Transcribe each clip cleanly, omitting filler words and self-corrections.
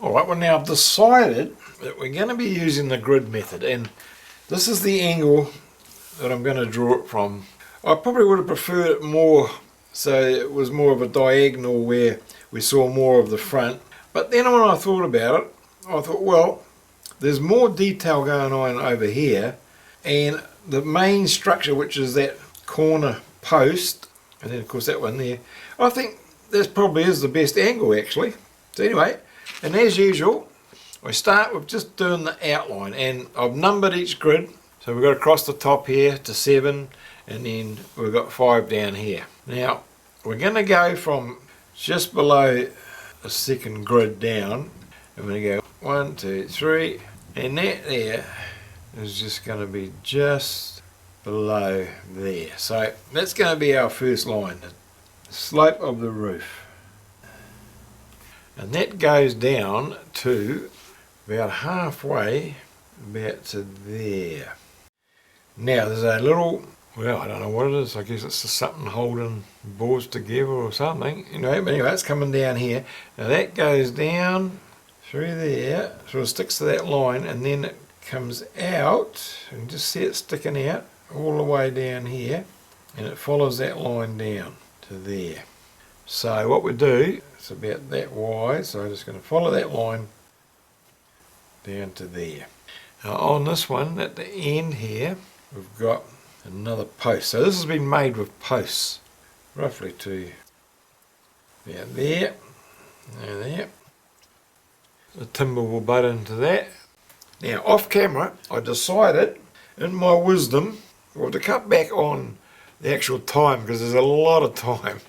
Alright, well now I've decided that we're going to be using the grid method, and this is the angle that I'm going to draw it from. I probably would have preferred it more so it was more of a diagonal where we saw more of the front, but then when I thought about it, I thought, well, there's more detail going on over here, and the main structure, which is that corner post, and then of course that one there, I think this probably is the best angle actually. So anyway, and as usual, I start with just doing the outline, and I've numbered each grid. So we've got across the top here to 7, and then we've got 5 down here. Now we're going to go from just below the second grid down, and we're going to go 1, 2, 3, and that there is just going to be just below there. So that's going to be our first line, the slope of the roof. And that goes down to about halfway, about to there. Now there's a little, well, I don't know what it is, I guess it's just something holding boards together or something. Anyway, but anyway, it's coming down here. Now that goes down through there, sort of sticks to that line, and then it comes out, you can just see it sticking out all the way down here, and it follows that line down to there. So what we do, it's about that wide, so I'm just going to follow that line down to there. Now on this one, at the end here, we've got another post. So this has been made with posts, roughly to about there, and there. The timber will butt into that. Now off camera, I decided, in my wisdom, well, to cut back on the actual time, because there's a lot of time,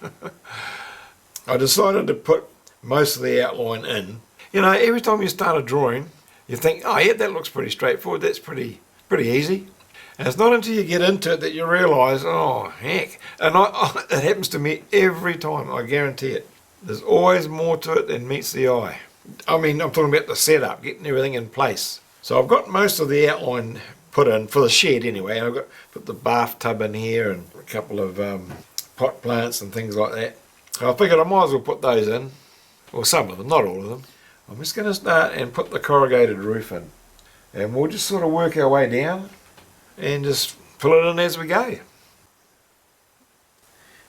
I decided to put most of the outline in. You know, every time you start a drawing, you think, oh yeah, that looks pretty straightforward, that's pretty easy. And it's not until you get into it that you realise, oh heck, and it happens to me every time, I guarantee it. There's always more to it than meets the eye. I mean, I'm talking about the setup, getting everything in place. So I've got most of the outline put in, for the shed anyway, and I've got put the bathtub in here and a couple of pot plants and things like that. So I figured I might as well put those in, or some of them, not all of them. I'm just going to start and put the corrugated roof in, and we'll just sort of work our way down and just fill it in as we go.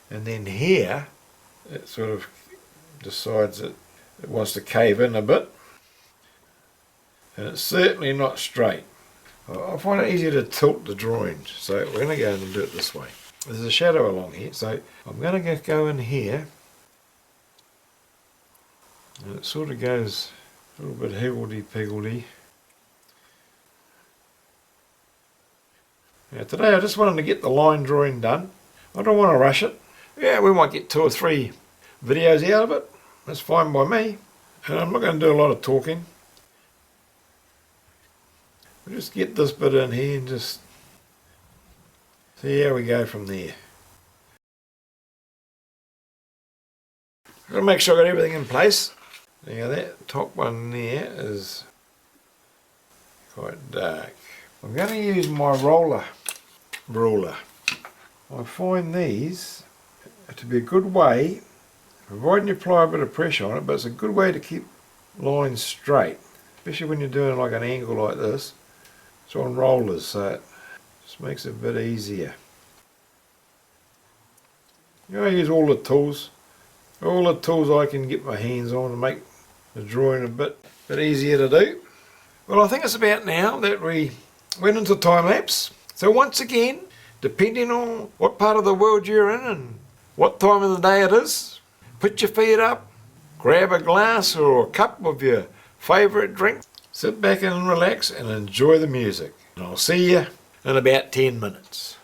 And then here it sort of decides that it wants to cave in a bit, and it's certainly not straight. I find it easier to tilt the drawing, so we're going to go and do it this way. There's a shadow along here, so I'm going to go in here, and it sort of goes a little bit higgledy-piggledy. Now today I just wanted to get the line drawing done. I don't want to rush it. Yeah, we might get 2 or 3 videos out of it. That's fine by me. And I'm not going to do a lot of talking. We'll just get this bit in here and just see how we go from there. I've got to make sure I got everything in place. Now that top one there is quite dark. I'm going to use my roller ruler. I find these to be a good way, providing you apply a bit of pressure on it, but it's a good way to keep lines straight, especially when you're doing like an angle like this. It's on rollers, so it just makes it a bit easier. You know, I use all the tools I can get my hands on to make the drawing a bit easier to do. Well, I think it's about now that we went into time-lapse. So once again, depending on what part of the world you're in and what time of the day it is, put your feet up, grab a glass or a cup of your favourite drink, sit back and relax and enjoy the music. And I'll see you in about 10 minutes.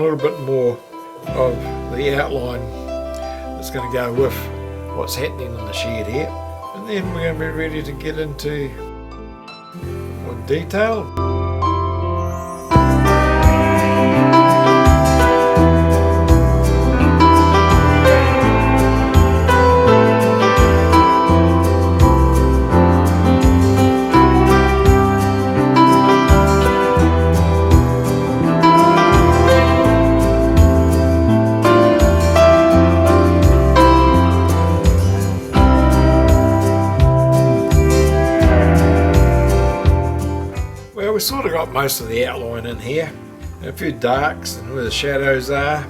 little bit more of the outline that's going to go with what's happening in the shed here, and then we're going to be ready to get into more detail. We sort of got most of the outline in here, a few darks and where the shadows are.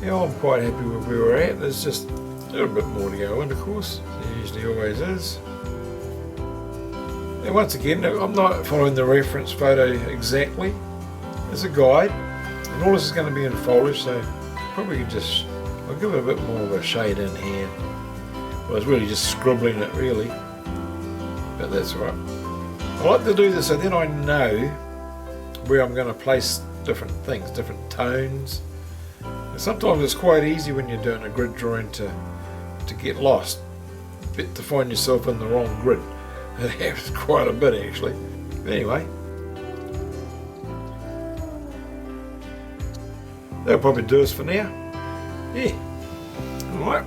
Yeah, I'm quite happy with where we're at. There's just a little bit more to go in, of course, there usually always is. And once again, I'm not following the reference photo exactly. It's a guide, and all this is going to be in foliage, so probably I'll give it a bit more of a shade in here. I was really just scribbling it really, but that's all right. I like to do this so then I know where I'm going to place different things, different tones. And sometimes it's quite easy when you're doing a grid drawing to get lost, to find yourself in the wrong grid. It happens quite a bit actually. But anyway, that'll probably do us for now. Yeah, alright.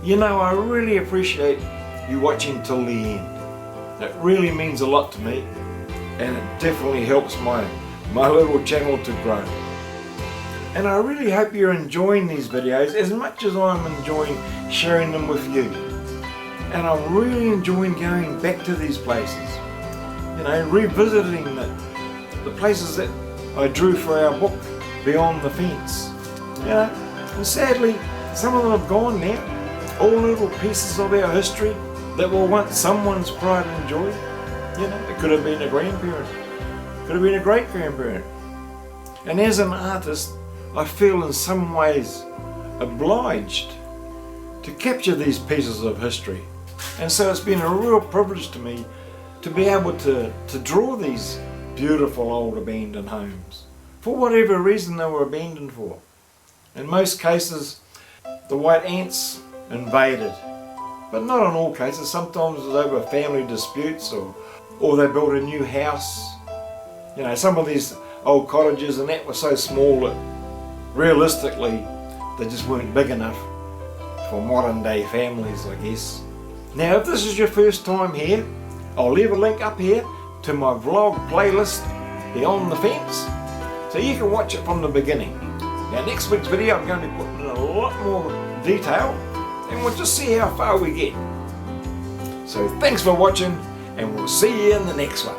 You know, I really appreciate you watching till the end. It really means a lot to me, and it definitely helps my little channel to grow. And I really hope you're enjoying these videos as much as I'm enjoying sharing them with you. And I'm really enjoying going back to these places, you know, revisiting the places that I drew for our book, Beyond the Fence. You know, and sadly some of them have gone now, all little pieces of our history that were once someone's pride and joy. You know, it could have been a grandparent, could have been a great grandparent. And as an artist, I feel in some ways obliged to capture these pieces of history. And so it's been a real privilege to me to be able to draw these beautiful old abandoned homes, for whatever reason they were abandoned for. In most cases, the white ants invaded. But not in all cases. Sometimes it was over family disputes or they built a new house. You know, some of these old cottages and that were so small that realistically they just weren't big enough for modern day families, I guess. Now if this is your first time here, I'll leave a link up here to my vlog playlist, Beyond the Fence, so you can watch it from the beginning. Now next week's video I'm going to be putting in a lot more detail, and we'll just see how far we get. So thanks for watching, and we'll see you in the next one.